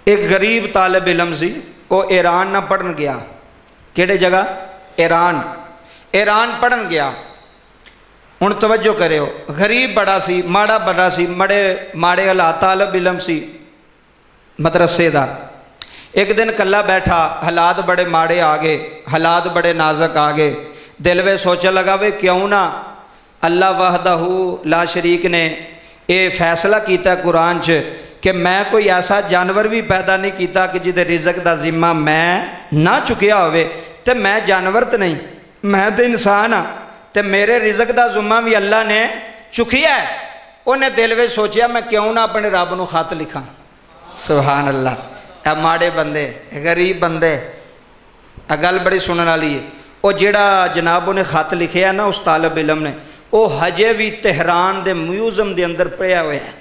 एक गरीब तालिब इलम सी, वो ईरान ना पढ़न गया। किहड़े जगह? ईरान। ईरान पढ़न गया। हुण तवज्जो करियो, गरीब बड़ा सी, माड़ा बड़ा सी, माड़े हालात, तालिब इलम सी मदरसे दा। एक दिन कला बैठा, हालात बड़े माड़े आ गए, हालात बड़े नाजुक आ गए। दिल में सोचने लगा वे क्यों ना अल्लाह वहदहू ला शरीक ने यह फैसला किया कुरान च कि मैं कोई ऐसा जानवर भी पैदा नहीं किया कि जिहदे रिज़क का जिम्मा मैं ना चुकिया होवे। ते मैं जानवर तो नहीं, मैं तो इंसान हाँ, तो मेरे रिज़क का जिम्मा भी अल्लाह ने चुकिया है। उन्हें दिल में सोचा मैं क्यों ना अपने रब नूं खत लिखा। सुभान अल्लाह। ए माड़े बंदे, गरीब बंदे, आ गल बड़ी सुनने वाली है। वो जिहड़ा जनाब उन्हें खत लिखिया ना उस तालिब इलम ने, वो हजे भी तेहरान के म्यूजियम के अंदर पिया हुआ है।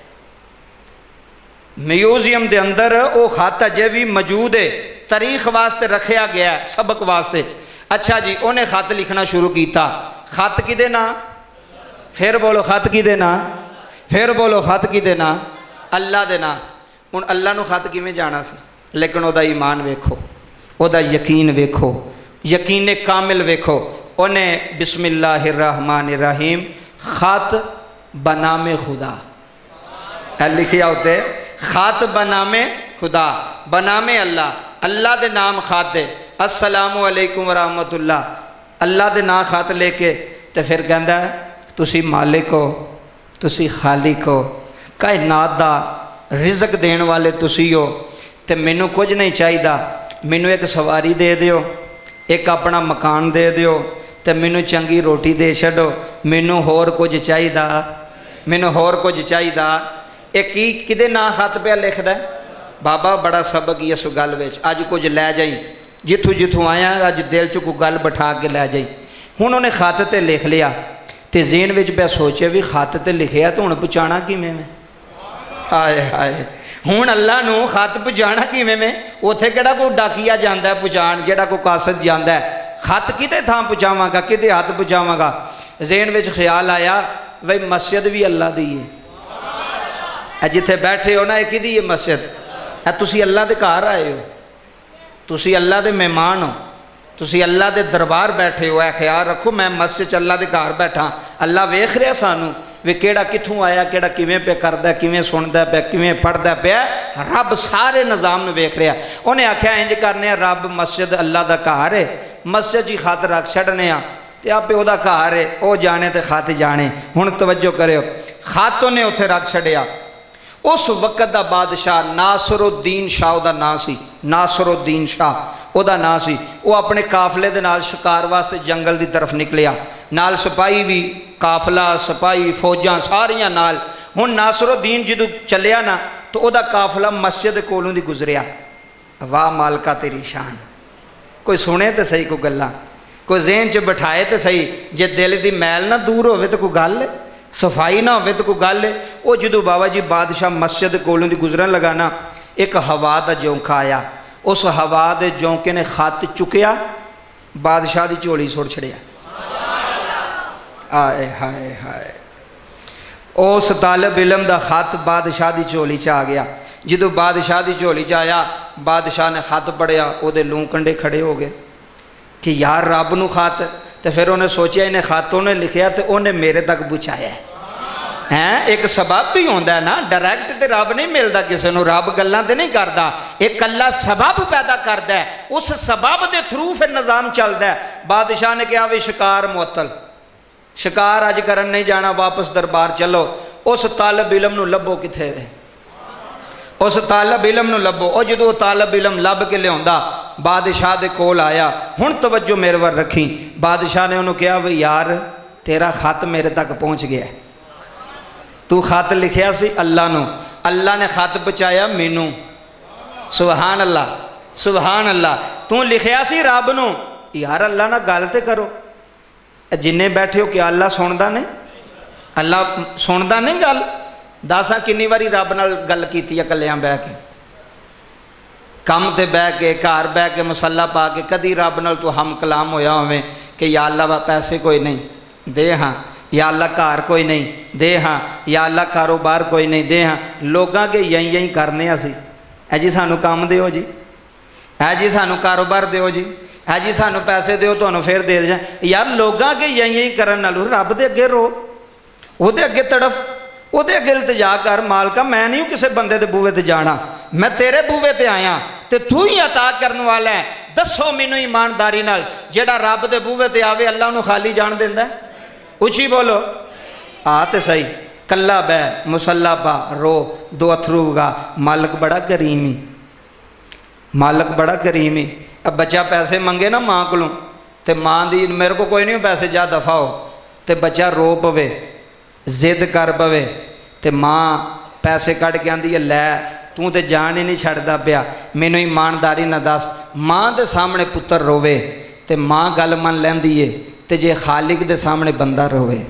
म्यूजियम के अंदर वो खत अजे भी मौजूद है, तारीख वास्ते रखा गया है, सबक वास्ते। अच्छा जी, उन्हें खत लिखना शुरू किया। खत किदे ना? फिर बोलो खत किदे ना? फिर बोलो खत किदे ना? अल्लाह दे ना। हुण अल्लाह नूं खत किवें जाना सी, लेकिन उहदा ईमान वेखो, उहदा यकीन वेखो, यकीन कामिल वेखो। उन्हें बिस्मिल्लाहिर्रहमानिर्रहीम खत बनामे खुदा लिखिया होते, खत बनामे खुदा, बनामे अल्लाह, अल्लाह दे नाम खत है। अस्सलामु अलैकुम वरहमतुल्लाह, अल्लाह दे नाम खत लेके तो फिर कहंदा तुसी मालिक हो, तुसी खालिक हो, कायनात दा रिज़क देने वाले तुसी हो, तो मैनू कुछ नहीं चाहिए, मैनू एक सवारी दे दियो, एक अपना मकान दे दियो, तो मैनू चंगी रोटी दे छड्डो, मैनू होर कुछ चाहिए, मैनू होर कुछ चाहिए। एक की किदे ना खत पे लिखदा है? बाबा बड़ा सबक ही इस गल विच, अज कुछ लै जाई, जिथों जिथों आया अज दिल च कोई गल बिठा के लै जाई। हुण उन्हें खत ते लिख लिया, तो जेन विच मैं सोचे भी खत ते लिखिया तो हुण पहुँचाना किवें मैं? हाय हाय, हुण अल्लाह नूं खत पहुँचाना किवें मैं? उत्थे किहड़ा कोई डाकिया जांदा है पहुँचाण, जिहड़ा कोई कासद जांदा है? खत किते थां पहुँचावांगा, किते हथ पहुँचावांगा? जेन विच ख्याल आया बई मस्जिद भी अल्लाह दी है। जिथे बैठे हो ना, एक किहदी है मस्जिद? तुसी अल्लाह दे घर आए हो, तुसी अल्लाह दे मेहमान हो, तुसी अल्लाह दे दरबार बैठे हो। ख्याल रखो मैं मस्जिद अल्लाह दे घर बैठा, अल्लाह वेख रहा सानू वे केड़ा कित्थों आया, केड़ा किवें पे करदा, किवें सुनदा पे, किवें पढ़दा पिया। रब सारे निज़ाम नूं वेख रहा। उन्हें आख्या इंज करने, रब मस्जिद अल्लाह दा घर है, मस्जिद जी खत रख छड्डने आ, ते आपे ओहदा घर है, वो जाने ते खत जाने। हुण तवज्जो करियो, खत उन्हें उत्थे रख छड्डिया। उस वक़्त का बादशाह नासरुद्दीन शाह उहदा नाम सी, नासरुद्दीन शाह उहदा नाम सी। वो अपने काफले दे नाल शिकार वास्ते जंगल की तरफ निकलिया, नाल सिपाही भी, काफला सिपाही फौजां सारियां नाल। हुण नासरुद्दीन जदों चलिया ना तो उहदा काफला मस्जिद कोलों दी गुजरिया। वाह मालका तेरी शान। कोई सुने तो सही, कोई गल्लां कोई ज़हन च बिठाए तो सही। जे दिल की मैल ना दूर होवे तो कोई गल है, सफाई ना हो तो कोई गल है। वो जो बाबा जी बादशाह मस्जिद कोलों दी गुजरन लगा ना, एक हवा का झोंका आया, उस हवा के झोंके ने खत चुकया, बादशाह की झोली सुट छड़िया। आए हाय हाय, उस तालिब इलम का खत बादशाह की झोली च आ गया। जो बादशाह की झोली च आया, बादशाह ने खत पढ़िया, वो लूं कंडे खड़े हो गए कि यार रब नूं खत। तो फिर उन्हें सोचा इन्हें खत उन्हें लिखिया तो उन्हें मेरे तक पहुँचाया है। एक सबब भी होंदा है ना, डायरैक्ट तो रब नहीं मिलता किसी को, रब गल्लां ते नहीं करता, एक कल्ला सबब पैदा करता है, उस सबब के थ्रू फिर निज़ाम चलता है। बादशाह ने कहा भी शिकार मुअत्तल, शिकार अज करन नहीं जाना, वापस दरबार चलो। उस तालिब इलम नूं लभो किथे है, उस तालिब इलम नूं लभो। और जो तालिब इलम लभ के लिया बादशाह दे कोल आया। हुण तवज्जो मेरे वर रखी, बादशाह ने उन्होंने कहा भी यार तेरा खत मेरे तक पहुँच गया, तू खत लिखिया सी अल्लाह नूं, अल्लाह ने खत पहुँचाया मैनू। सुभान अल्लाह, सुभान अल्लाह। तू लिखिया सी रब नूं, यार अल्लाह नाल गल ते करो। जिन्ने बैठे हो क्या अल्लाह सुनदा नहीं? अल्लाह सुनदा नहीं गल? दस किन्नी वारी रब नाल गल कीती कलियां बह के, कम ते बह के, घर बह के, मसला पा के, कदी रब नाल तू हम कलाम होया होवे कि या अल्लाह वा पैसे कोई नहीं दे, हाँ, या अल्लाह घर कोई नहीं दे, हाँ, या अल्लाह कारोबार कोई नहीं दे, हाँ। लोगों के यही यही करने असी, है जी सानू काम दिओ जी, है जी सानू कारोबार दिओ जी, है जी सानू पैसे दिओ तुहानू फिर दे जाए। यार लोगों के यही करन नालों रब दे अगे रो, ਉਹਦੇ अगे तड़फ, ਉਹਦੇ अगे इल्तजा कर, मालका मैं नहीं किसी बंदे के बूहे ते जाना, मैं तेरे बूहे ते आया ते तू ही अता करने वाला है। दसो मैनू ईमानदारी नाल जेड़ा रब दे बूहे ते आवे अल्लाह नू खाली जान देंदा? उची बोलो आ ते सही। कल्ला बह मुसल्ला पा रो दो अथरू गा, मालक बड़ा करीमी, मालक बड़ा करीमी। अब बच्चा पैसे मंगे ना माँ को, तो माँ दी मेरे को कोई नहीं पैसे जा दफा हो, तो बच्चा रो पवे जिद कर पवे, तो माँ पैसे कढ़ के आंदी है लै तू तो जान ही नहीं छड़दा पिया, मैनू ईमानदारी ना दस। माँ के सामने पुत्र रोवे तो माँ गल मन लैंदी है, तो जे खालिक के सामने बंदा रोवे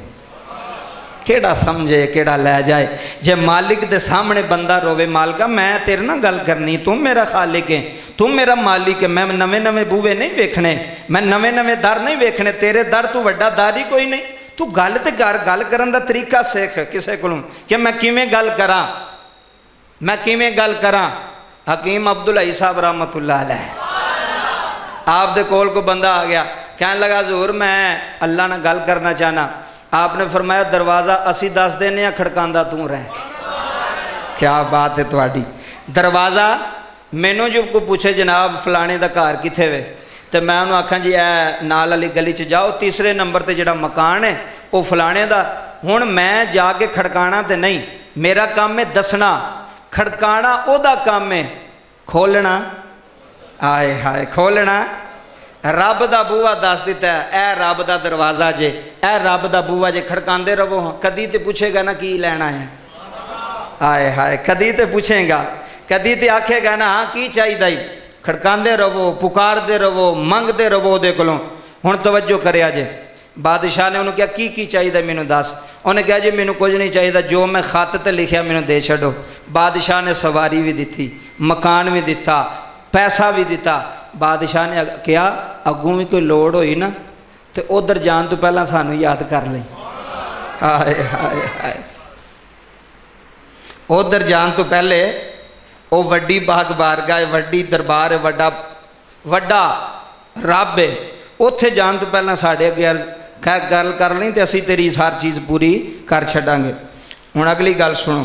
केड़ा समझे केड़ा लै जाए। जे मालिक के सामने बंदा रोवे, मालिका मैं तेरे ना गल करनी, तू मेरा खालिक है, तू मेरा मालिक है, मैं नवे नवे बूहे नहीं वेखने, मैं नवे नवे दर नहीं वेखने, तेरे दर तू वड्डा दर ही कोई नहीं। तू गल तो कर, गल करन दा तरीका सीख किसी को कि मैं किवें गल करा, मैं किवें गल करा। हकीम अब्दुल हई साहब रहमतुल्लाह अलैह, आप दे कोल को बंदा आ गया, कहने लगा हजूर मैं अल्लाह नाल गल करना चाहना। आपने फरमाया दरवाज़ा असी दस देने आ, खड़कांदा तू रह। क्या बात है तुहाडी। दरवाज़ा मैनू जो को पूछे जनाब फलाने का घर कित्थे वे, तो मैं उन्होंने आखा जी ए नाल वाली गली च जाओ, तीसरे नंबर पर जोड़ा मकान है वो फलाने का। हुण मैं जाके खड़काना तो नहीं, मेरा काम है दसना, खड़काना ओदा काम है, खोलना आए हाय खोलना रब का बूहा दस दिता है, ए रब का दरवाज़ा जे, ए रब का बूहा जे, खड़काते रहो। कदी तो पूछेगा ना की लेना है, आए हाय कदी तो पूछेगा, कदी तो आखेगा ना हाँ की चाहिए, खड़काते रहो, पुकारते रहो, मंगते रहो उहदे कोलों। हुण तवज्जो करिया जे, बादशाह ने उन्होंने कहा की चाहिए मैनू दस। उन्हें कहा जी मैनू कुछ नहीं चाहिए, जो मैं खत ते लिखिया मैनू दे छड्डो। बादशाह ने सवारी भी दी, मकान भी दिता, पैसा भी दिता। बादशाह ने कहा अगों भी कोई लोड़ होई ना तो उधर जान तो पहला सानू याद कर ले। हाय हाय हाय, उधर जान तो पहले वो वड्डी बाग बारगाह, वड्डी दरबार है, वड्डा वड्डा रब है, उत्थे जान तो पहला साढ़े अगे गल कर ली तो असी तेरी हर चीज़ पूरी कर छड्डांगे। हुण अगली गल सुनो,